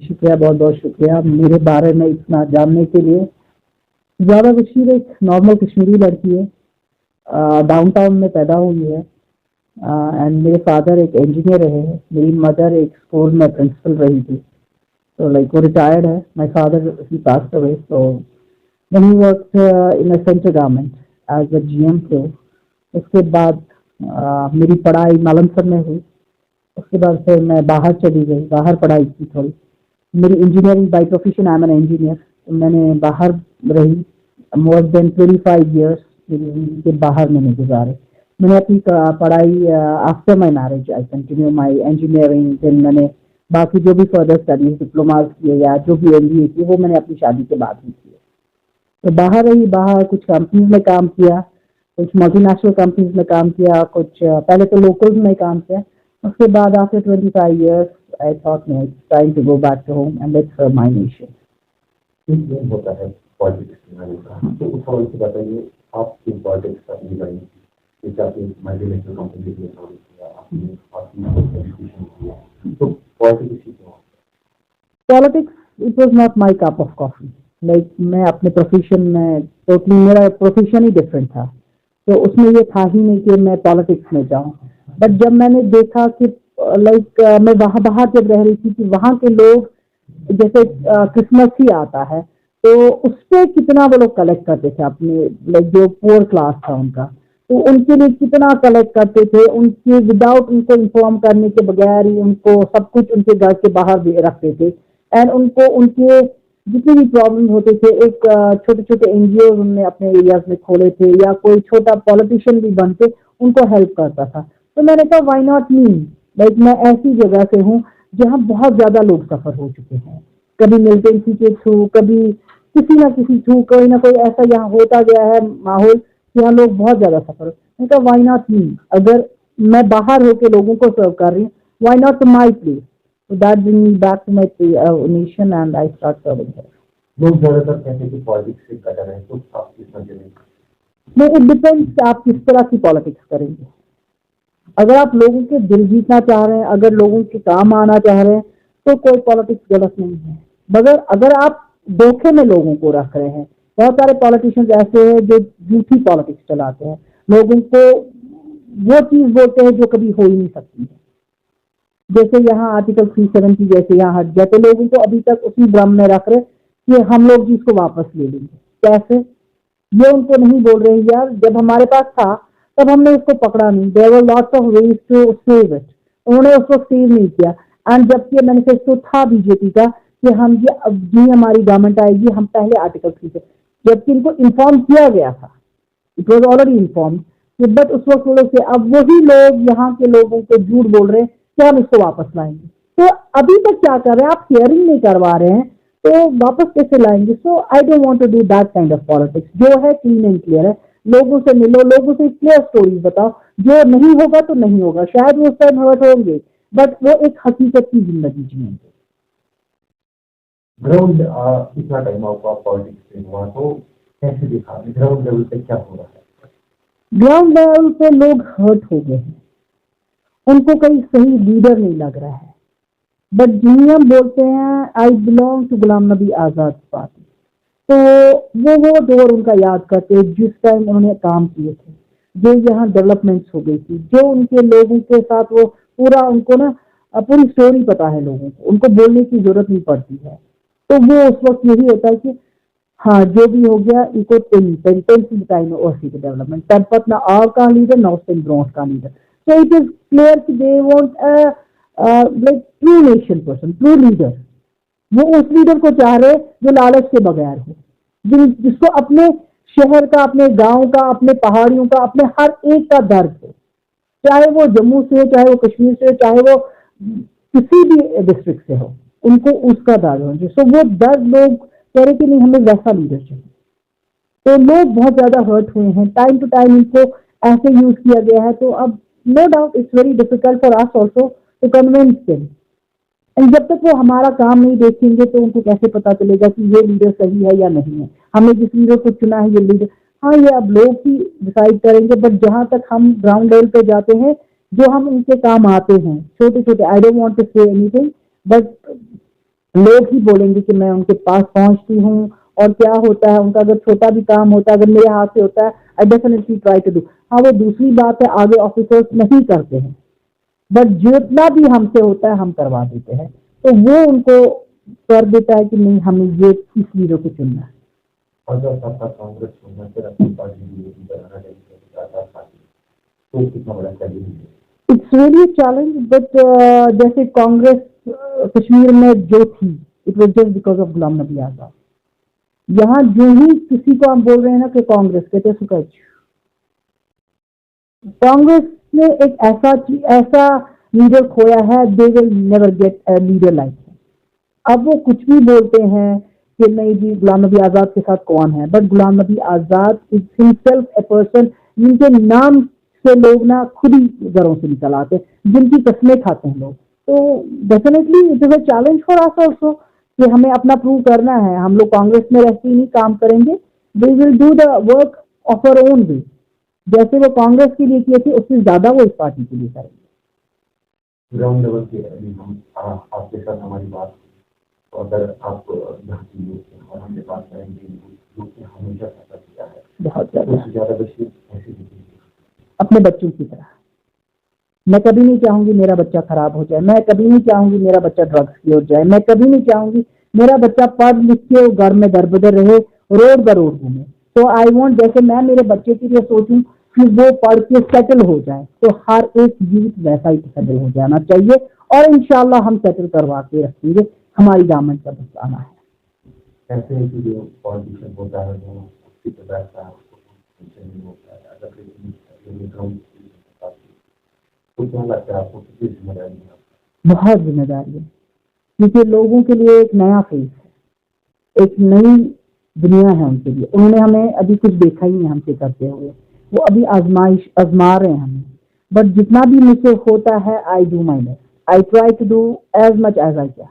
शुक्रिया, बहुत बहुत शुक्रिया मेरे बारे में इतना जानने के लिए। ज़्यादा बशीर एक नॉर्मल कश्मीरी लड़की है, डाउनटाउन में पैदा हुई है। एंड मेरे फादर एक इंजीनियर रहे हैं, मेरी मदर एक स्कूल में प्रिंसिपल रही थी। तो लाइक वो रिटायर्ड है, my father he passed away, so when he worked in a central government as a GM. थे उसके बाद मेरी पढ़ाई नालंदसर में हुई। उसके बाद फिर मैं बाहर चली गई, बाहर पढ़ाई की थोड़ी। मेरी engineering by profession, I am an engineer. मैंने बाहर रही, मोर देन 25 ईयर्स मेरी जिंदगी के बाहर मैंने गुजारे। मैंने अपनी पढ़ाई after my marriage I continue my engineering. Then मैंने बाकी जो भी फर्दर स्टडीज डिप्लोमाज किए या जो भी एमबीए किए वो मैंने अपनी शादी के बाद ही किए। तो बाहर रही, बाहर कुछ कंपनीज में काम किया, कुछ मल्टीनेशनल कंपनीज में काम किया, कुछ पहले तो लोकल्स में काम किया। उसके बाद after 25 years I thought no it's time to go back to home and let's serve my nation. ये होता है पॉलिटिक्स में का। तो उस सवाल से बताइए, आप किस पॉलिटिक्स का डिजाइन जैसे आपने मल्टीनेशनल कंपनी में काम किया, आपने आपकी एजुकेशन किया, तो पॉलिटिक्स क्यों? Politics it was not my cup of coffee. Like मैं अपने प्रोफेशन में टोटली, मेरा प्रोफेशन ही डिफरेंट था, तो उसमें ये था ही नहीं कि मैं पॉलिटिक्स में जाऊं। बट जब मैंने देखा कि लाइक मैं वहाँ बाहर जब रह रही थी कि वहाँ के लोग जैसे क्रिसमस ही आता है तो उस पर कितना वो लोग कलेक्ट करते थे अपने, लाइक जो पुअर क्लास था उनका, तो उनके लिए कितना कलेक्ट करते थे, उनके विदाउट उनको इन्फॉर्म करने के बगैर ही उनको सब कुछ उनके घर के बाहर भी रखते थे। एंड उनको उनके जितने भी प्रॉब्लम होते थे, एक छोटे छोटे एनजीओ उन्होंने अपने एरियाज में खोले थे, या कोई छोटा पॉलिटिशियन भी बन के उनको हेल्प करता था। तो मैंने कहा व्हाई नॉट मी। लाइक मैं ऐसी जगह से हूँ जहाँ बहुत ज्यादा लोग सफर हो चुके हैं, कभी मिलिटेंसी के थ्रू, कभी किसी ना किसी थ्रू, कोई ना कोई ऐसा यहाँ होता गया है माहौल, यहाँ लोग बहुत ज्यादा सफर। मैंने कहा व्हाई नॉट मी, अगर मैं बाहर होके लोगों को सर्व कर रही हूँ, why not my place. So that bring me back to my nation and I start serving her. लोग ज्यादातर कहते हैं कि पॉलिटिक्स से बेटर है, तो आप किस नजर में? No, it depends आप किस तरह की पॉलिटिक्स करेंगे। अगर आप लोगों के दिल जीतना चाह रहे हैं, अगर लोगों के काम आना चाह रहे हैं, तो कोई पॉलिटिक्स गलत नहीं है। मगर अगर आप धोखे में लोगों को रख रहे हैं, बहुत सारे पॉलिटिशियंस ऐसे हैं जो झूठी पॉलिटिक्स चलाते हैं, लोगों को वो चीज बोलते हैं जो कभी हो ही नहीं सकती है। जैसे यहाँ आर्टिकल 370 जैसे यहाँ हट गया, तो लोगों को अभी तक उसी भ्रम में रख रहे कि हम लोग जिसको वापस ले लेंगे। कैसे? ये उनको नहीं बोल रहे यार, जब हमारे पास था तब हमने उसको पकड़ा नहीं। There were lots of ways to save it, उन्होंने उसको सेव नहीं किया। एंड जबकि मैनिफेस्टो था बीजेपी का कि हम ये अब जी हमारी गवर्नमेंट आएगी हम पहले आर्टिकल 3 से, जबकि इनको इन्फॉर्म किया गया था, it was already inform. But उस वक्त लोग से अब वही लोग यहाँ के लोगों को झूठ बोल रहे हैं कि हम इसको वापस लाएंगे। तो अभी तक क्या कर रहे हैं आप, हियरिंग नहीं करवा रहे हैं, तो वापस कैसे लाएंगे? So I don't want to do that kind of politics. जो है क्लीन एंड क्लियर है, लोगों से मिलो, लोगों से क्लियर स्टोरीज बताओ, जो नहीं होगा तो नहीं होगा, शायद वो उस टाइम हर्ट होंगे, बट वो एक हकीकत की जिंदगी जिएंगे। ग्राउंड इतना टाइम आपका पॉलिटिक्स में हुआ, तो कैसे दिखा ग्राउंड लेवल पे क्या हो रहा है? ग्राउंड लेवल पे लोग हर्ट हो गए हैं, उनको कहीं सही लीडर नहीं लग रहा है। बट जिन्हें हम बोलते हैं I belong to Ghulam Nabi Azad party, तो वो दौर उनका याद करते जिस टाइम उन्होंने काम किए थे, जो यहाँ डेवलपमेंट्स हो गई थी, जो उनके लोगों के साथ वो पूरा उनको ना पूरी स्टोरी पता है लोगों को, उनको बोलने की जरूरत नहीं पड़ती है। तो वो उस वक्त यही होता है कि हाँ जो भी हो गया इको डेवलपमेंट तनपत ना और का लीडर ना उससे ब्रॉन्ज का leader. So it is clear कि they want like true nation person, true leader. वो उस लीडर को चाह रहे जो लालच के बगैर हो, जिसको अपने शहर का, अपने गांव का, अपने पहाड़ियों का, अपने हर एक का दर्द हो, चाहे वो जम्मू से हो, चाहे वो कश्मीर से हो, चाहे वो किसी भी डिस्ट्रिक्ट से हो, उनको उसका दर्द हो। सो वो दर्द लोग कह रहे कि नहीं हमें वैसा लीडर चाहिए। तो लोग बहुत ज्यादा हर्ट हुए हैं, टाइम टू टाइम इनको ऐसे यूज किया गया है। तो अब no doubt it's very difficult for us also to convince them. And जब तक वो हमारा काम नहीं देखेंगे तो उनको कैसे पता चलेगा कि ये लीडर सही है या नहीं है, हमने जिस लीडर को चुना है ये लीडर। हाँ ये अब लोग ही डिसाइड करेंगे, बट जहां तक हम ग्राउंड लेवल पे जाते हैं, जो हम उनके काम आते हैं छोटे छोटे, I don't want to say anything, but लोग ही बोलेंगे कि मैं उनके पास पहुंचती हूँ और क्या होता है उनका, अगर छोटा भी काम होता है, अगर मेरे हाथ से होता है, I definitely try to do. हाँ, वो दूसरी बात है, आगे ऑफिसर्स नहीं करते हैं, बट जितना भी हमसे होता है हम करवा देते हैं, तो वो उनको कर देता है कि नहीं, हमें ये इस लीडर को चुनना है। अगर आपका कांग्रेस चुनना फिर अपनी पार्टी बीजेपी बनाना चाहिए तो कितना बड़ा चैलेंज है? इट्स रियली चैलेंज, बट जैसे कांग्रेस कश्मीर में जो थी, it was just because of Ghulam Nabi Azad. यहाँ जो ही किसी को हम बोल रहे हैं ना कि कांग्रेस, कहते हैं सुकच, कांग्रेस ने एक ऐसा लीडर खोया है, they will never get a leader like him. अब वो कुछ भी बोलते हैं कि नहीं जी गुलाम नबी आजाद के साथ कौन है, but Ghulam Nabi Azad is himself a person जिनके नाम से लोग ना खुद ही घरों से निकल आते हैं, जिनकी कस्में खाते हैं लोग। तो definitely it is a challenge for us also कि हमें अपना प्रूव करना है। हम लोग कांग्रेस में रहते ही नहीं काम करेंगे, we will do the work of our own way. जैसे वो कांग्रेस के लिए किए थे उससे ज्यादा वो इस पार्टी के लिए करेंगे। ग्राउंड लेवल के अभी हम आपके साथ हमारी बात, तो अगर आप यहाँ की यूथ और हमसे बात करेंगे, यूथ ने हमेशा ऐसा किया है, बहुत उससे ज्यादा बच्चे ऐसे दिखेंगे अपने बच्चों की तरह। मैं कभी नहीं चाहूंगी मेरा बच्चा खराब हो जाए, मैं कभी नहीं चाहूंगी मेरा बच्चा ड्रग्स की ओर जाए, मैं कभी नहीं चाहूंगी मेरा बच्चा पढ़ लिख के घर में दर बदर रहे, रोड ब रोड घूमे। तो आई वांट, जैसे मैं मेरे बच्चे के लिए सोचूं कि वो पढ़ के सेटल हो जाए, तो हर एक यूथ वैसा ही सेटल हो जाना चाहिए, और इंशाल्लाह हम सेटल करवा के रखेंगे। हमारी दामन का बस आना है। ऐसे है कि जो पॉलिटिशियन होता है वो उसकी तो बैठता है, उसको नहीं होता है, अगर तो क्या लगता है आपको कितनी जिम्मेदारी है? बहुत जिम्मेदारी है, क्योंकि लोगों के लिए एक नया फेस है, एक नई दुनिया है उनके लिए। उन्होंने हमें अभी कुछ देखा ही नहीं हमसे करते हुए, वो अभी आजमा रहे हैं हमें। बट जितना भी मुझसे होता है, I do my best, I try to do as much as I can.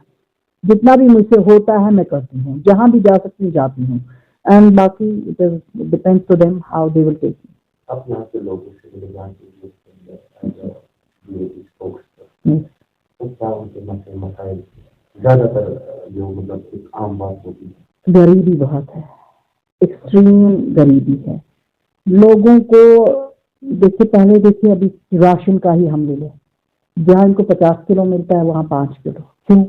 जितना भी मुझसे होता है मैं करती हूँ, जहां भी जा सकती हूँ जाती हूँ, एंड बाकी it depends to them how they will take. आप यहाँ के लोगों से मिले जानते तो क्या उनके मसले मसाइल ज्यादातर जो मतलब एक आम बात होती है? गरीबी बहुत है, एक्सट्रीम गरीबी है लोगों को। देखिए पहले, देखिए अभी राशन का ही हम ले लें, जहाँ इनको 50 किलो मिलता है वहाँ 5 किलो। क्यों?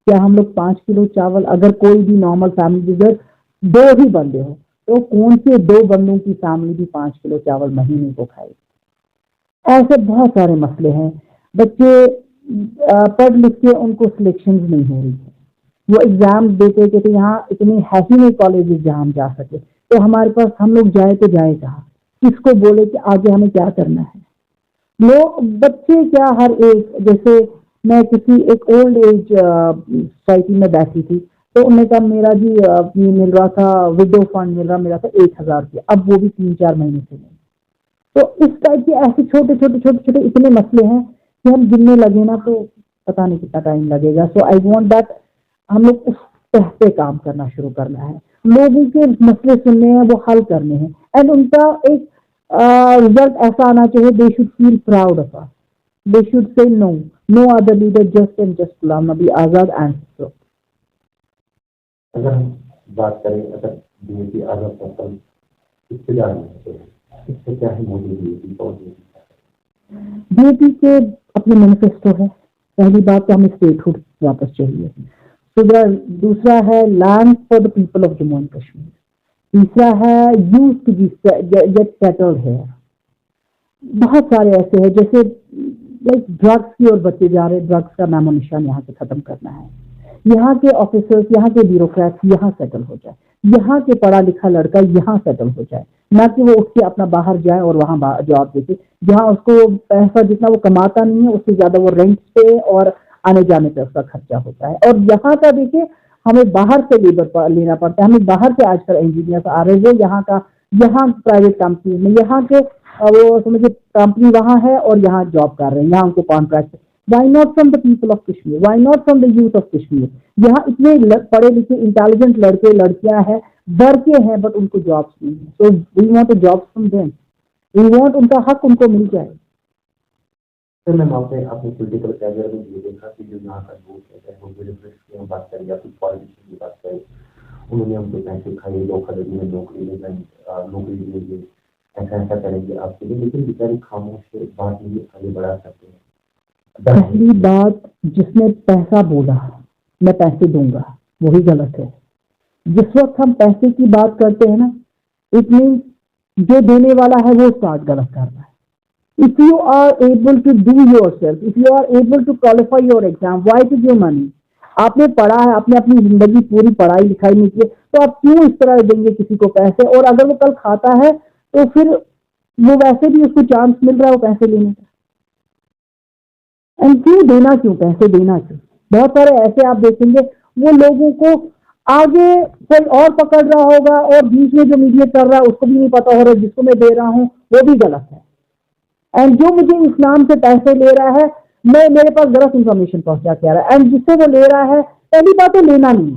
क्या हम लोग 5 किलो चावल, अगर कोई भी नॉर्मल फैमिली अगर 2 ही बंदे हो, तो कौन से 2 बंदों की फैमिली भी 5 किलो चावल महीने को खाएगी? ऐसे बहुत सारे मसले हैं। बच्चे पढ़ लिख के उनको सिलेक्शन नहीं हो रही है, वो एग्जाम देते कहते यहाँ इतने है ही नहीं कॉलेजेस जहाँ हम जा सके, तो हमारे पास हम लोग जाए तो जाए कहाँ, किसको बोले कि आगे हमें क्या करना है। लोग बच्चे क्या, हर एक, जैसे मैं किसी एक ओल्ड एज सोसाइटी में बैठी थी, तो उन्होंने कहा मेरा जी ये मिल रहा था, विडो फंड मिल रहा मेरा था 1000 रुपया, अब वो भी 3-4 महीने से नहीं। तो इस टाइप के ऐसे छोटे छोटे छोटे छोटे इतने मसले हैं कि हम गिनने लगे ना तो पता नहीं कितना टाइम लगेगा। सो आई वांट दैट हम लोग उस तह पे काम करना शुरू करना है, लोगों के मसले सुनने हैं, वो हल करने हैं, एंड उनका एक रिजल्ट ऐसा आना चाहिए, they should feel proud of us, they should say no other leader just and just Ghulam Nabi Azad and so. अगर हम बात करें, अगर बीजेपी आजाद फसल इससे क्या है, इससे क्या है मोदी बीजेपी के अपने मैनिफेस्टो है। पहली बात तो हमें स्टेटहुड वापस चाहिए, दूसरा है land for the people of Jammu and Kashmir, तीसरा है यूथ टू गेट सेटल्ड है। बहुत सारे ऐसे हैं, जैसे लाइक ड्रग्स की ओर बच्चे जा रहे हैं, ड्रग्स का नामो निशान यहाँ से खत्म करना है। यहाँ के ऑफिसर्स, यहाँ के ब्यूरोक्रेट्स यहाँ सेटल हो जाए, यहाँ के पढ़ा लिखा लड़का यहाँ सेटल हो जाए, ना कि वो उठ के अपना बाहर जाए और वहाँ जॉब देखे, जहाँ उसको पैसा जितना वो कमाता नहीं है उससे ज्यादा वो रेंट पे और आने जाने पे उसका खर्चा होता है। और यहाँ का देखिए, हमें बाहर से लेबर लेना पड़ता है, हमें बाहर से आजकल इंजीनियर आ रहे हैं, यहाँ का, यहाँ प्राइवेट कंपनी में, यहाँ के वो समझिए कंपनी वहाँ है और यहाँ जॉब कर रहे हैं, यहाँ उनको contract. Why not from the people of Kashmir, why not from the youth of Kashmir? यहाँ इतने पढ़े लिखे इंटेलिजेंट लड़के लड़कियां हैं, भर के हैं, बट उनको जॉब्स नहीं है। So we want jobs from them, we want उनका हक उनको मिल जाए। सर मैम आपने अपने पॉलिटिकल कैरियर में ये देखा कि जो यहाँ का यूथ है, चाहे वो ब्यूरोक्रेट्स की हम बात करें या फिर पॉलिटिशियन की बात करें, उन्होंने हमको पैसे खाए, धोखाधड़ी में नौकरी ले गए, नौकरी लेंगे, ऐसा ऐसा करेंगे आपके लिए, लेकिन बेचारे खामोश है, बात नहीं आगे बढ़ा सकते हैं। पहली बात, जिसने पैसा बोला मैं पैसे दूंगा, वही गलत है। जिस वक्त हम पैसे की बात करते हैं ना, इट मीन जो देने वाला है वो स्टार्ट गलत कर रहा है। If you are able to do yourself, if you are able to qualify your exam, why to give money? आपने पढ़ा है, आपने अपनी जिंदगी पूरी पढ़ाई लिखाई नहीं की, तो आप क्यों इस तरह देंगे किसी को पैसे? और अगर वो कल खाता है तो फिर वो वैसे भी उसको चांस मिल रहा है वो पैसे लेने का, एंड क्यों देना, क्यों पैसे देना क्यों? बहुत सारे ऐसे आप देखेंगे वो लोगों को आगे कोई और पकड़ रहा होगा और बीच में जो मीडिएट कर रहा है उसको भी नहीं पता हो रहा है जिसको मैं दे रहा हूँ वो भी गलत है। एंड जो मुझे इस्लाम से पैसे ले रहा है, मैं मेरे पास गलत इंफॉर्मेशन पहुंचा के आ रहा है, एंड जिससे वो ले रहा है, पहली बात तो लेना नहीं,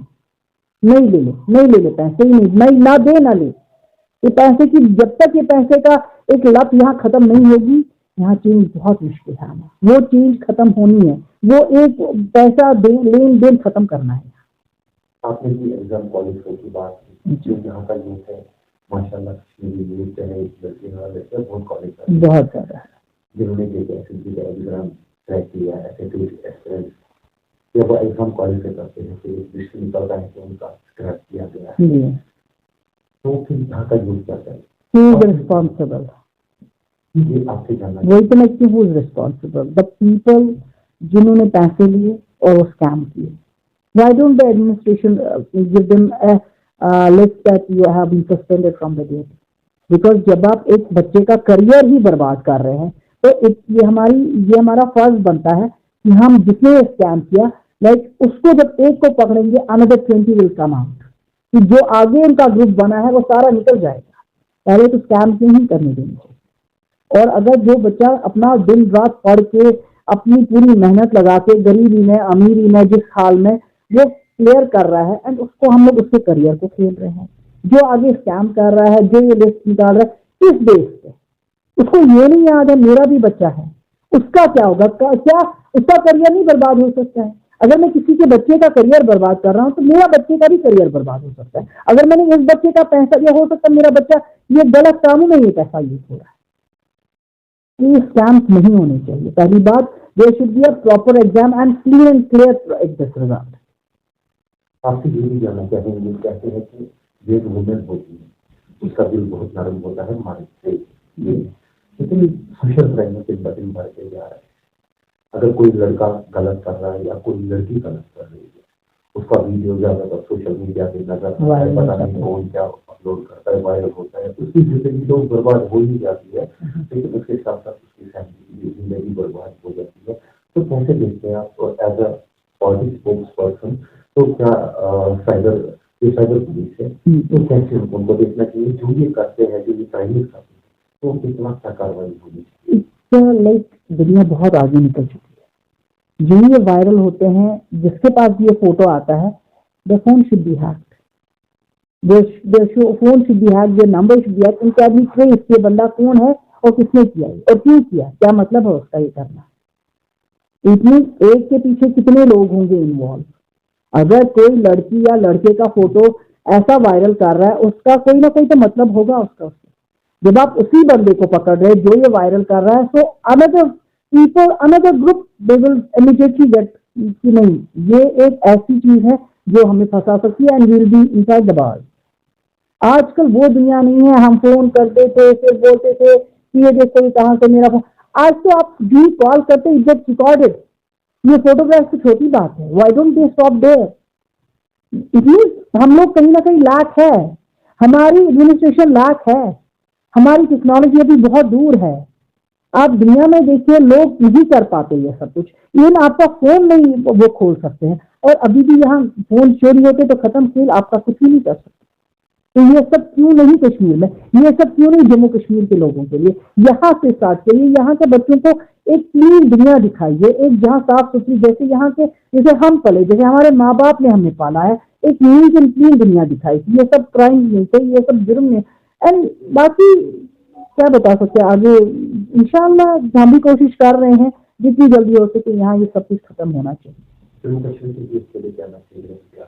नहीं ले ले, नहीं ले ले पैसे ही नहीं, नहीं ना दे ना ले। ये पैसे की, जब तक ये पैसे का एक लत यहाँ खत्म नहीं होगी, यहाँ चेंज बहुत मुश्किल है आना। वो चेंज खत्म होनी है, वो एक पैसा लेन देन खत्म करना है। आपने भी एग्जाम क्वालिफाई की बात की, जो यहाँ का यूथ है माशाल्लाह, कश्मीरी यूथ है, लड़के बहुत क्वालिफाई, बहुत ज्यादा, जिन्होंने एसएससी का एग्जाम क्रैक किया, एसएससी एक्सपीरियंस, जब वो एग्जाम क्वालिफाई करते हैं तो एक लिस्ट निकलता है कि उनका क्रैक किया गया है, तो फिर यहाँ का यूथ क्या करे? Who is responsible? ये आपसे जानना वही तो मैं कि who is responsible? The people जिन्होंने पैसे लिए और वो स्कैम किए। Why don't the administration give them a list that you have been suspended from the duty? Because जब आप एक बच्चे का करियर ही बर्बाद कर रहे हैं, तो ये हमारा फर्ज बनता है कि हम जिसने स्कैम किया, लाइक उसको जब एक को पकड़ेंगे, another 20 will come out, कि जो आगे इनका ग्रुप बना है वो सारा निकल जाएगा। पहले तो स्कैम नहीं करने देनी चाहिए। और अगर जो बच्चा अपना दिन रात पढ़ के अपनी पूरी मेहनत लगा के गरीबी में अमीरी में जिस हाल में वो क्लियर कर रहा है, एंड उसको हम लोग उसके करियर को खेल रहे हैं, जो आगे स्कैम कर रहा है, जो ये लिस्ट निकाल रहा है, किस बेस पे? उसको ये नहीं याद है मेरा भी बच्चा है, उसका क्या होगा? क्या उसका करियर नहीं बर्बाद हो सकता है? अगर मैं किसी के बच्चे का करियर बर्बाद कर रहा हूँ तो मेरा बच्चे का भी करियर बर्बाद हो सकता है। अगर मैंने इस बच्चे का पैसा दिया, हो सकता है मेरा बच्चा ये गलत कामों में ये पैसा यूज हो रहा है। ये स्कैम्स नहीं होने चाहिए। पहली बात, there should be a proper exam and clean and clear result. आपसे ये भी जानना चाहेंगे, कहते हैं कि जो एक वुमेन होती है उसका दिल बहुत नरम होता है मर्द से, लेकिन सोशल क्राइम के बटन बढ़ते जा रहे हैं। अगर कोई लड़का गलत कर रहा है या कोई लड़की गलत कर रही है, उसका वीडियो ज्यादातर सोशल मीडिया पे नजर आता है, पता नहीं कौन क्या अपलोड करता है, वायरल होता है, उसकी जिंदगी तो बर्बाद हो ही जाती है, लेकिन उसके साथ साथ उसकी फैमिली की जिंदगी बर्बाद हो जाती है। तो कैसे देखते हैं आप as a politics spokesperson, तो क्या साइबर पुलिस है तो कैसे उनको देखना चाहिए जो ये करते हैं, जो ये क्राइम करते हैं, तो कितना क्या कार्रवाई होनी चाहिए? लाइक दुनिया बहुत आगे निकल चुकी है। जो ये वायरल होते हैं, जिसके पास भी ये फोटो आता है, the phone should be hacked, phone should be hacked, your number should be hacked, उनका भी ट्रेस ये बंदा कौन है और किसने किया है और क्यों किया, क्या मतलब है उसका ये करना। इतनी एक के पीछे कितने लोग होंगे इन्वॉल्व। अगर कोई लड़की या लड़के का फोटो ऐसा वायरल कर रहा है, उसका कोई ना कोई तो मतलब होगा उसका। जब आप उसी बंदे को पकड़ रहे जो ये वायरल कर रहा है, so another people, another group, they will immediately gate कि नहीं, ये एक ऐसी चीज है जो हमें फंसा सकती है, and will be inside the bar. आजकल वो दुनिया नहीं है, हम फोन करते थे, फिर बोलते थे कि ये देखो कहाँ से मेरा फोन। आज तो आप भी कॉल करते, इट गेट्स रिकॉर्डेड। ये फोटोग्राफ की छोटी बात है, why don't they stop there? It means हम लोग कहीं ना कहीं लैक है, हमारी एडमिनिस्ट्रेशन लैक है, हमारी टेक्नोलॉजी अभी बहुत दूर है। आप दुनिया में देखिए, लोग नहीं कर पाते ये सब कुछ। इवन आपका फोन नहीं वो खोल सकते हैं, और अभी भी यहाँ फोन चोरी होते तो खत्म खेल, आपका कुछ भी नहीं कर सकते। तो ये सब क्यों नहीं कश्मीर में, ये सब क्यों नहीं जम्मू कश्मीर के लोगों के लिए? यहाँ से स्टार्ट करिए, यहाँ के बच्चों को एक क्लीन दुनिया दिखाइए, एक जहाँ साफ सुथरी, जैसे यहाँ के, जैसे हम पले, जैसे हमारे माँ बाप ने हमें पाला है, एक नीट एंड क्लीन दुनिया दिखाई थी। ये सब क्राइम नहीं थे, ये सब जुर्म नहीं। एंड बाकी क्या बता सकते हैं आगे, इंशाल्लाह हम भी कोशिश कर रहे हैं जितनी जल्दी हो सके यहाँ ये सब कुछ खत्म होना चाहिए। जम्मू कश्मीर के यूथ के लिए क्या मैसेज है?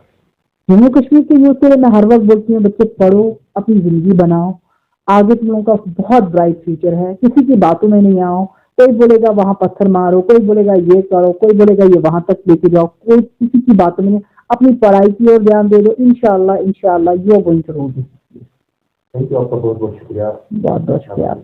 जम्मू कश्मीर के यूथ के लिए मैं हर वक्त बोलती हूँ, बच्चे पढ़ो, अपनी जिंदगी बनाओ, आगे तुम लोगों का बहुत ब्राइट फ्यूचर है, किसी की बातों में नहीं आओ। कोई बोलेगा वहां पत्थर मारो, कोई बोलेगा ये करो, कोई बोलेगा ये वहां तक लेके जाओ, कोई किसी की बातों में नहीं। अपनी पढ़ाई की ओर ध्यान दे दो, इंशाल्लाह इंशाल्लाह you are going to row this. Thank you, आपका बहुत बहुत शुक्रिया। बहुत बहुत शुक्रिया।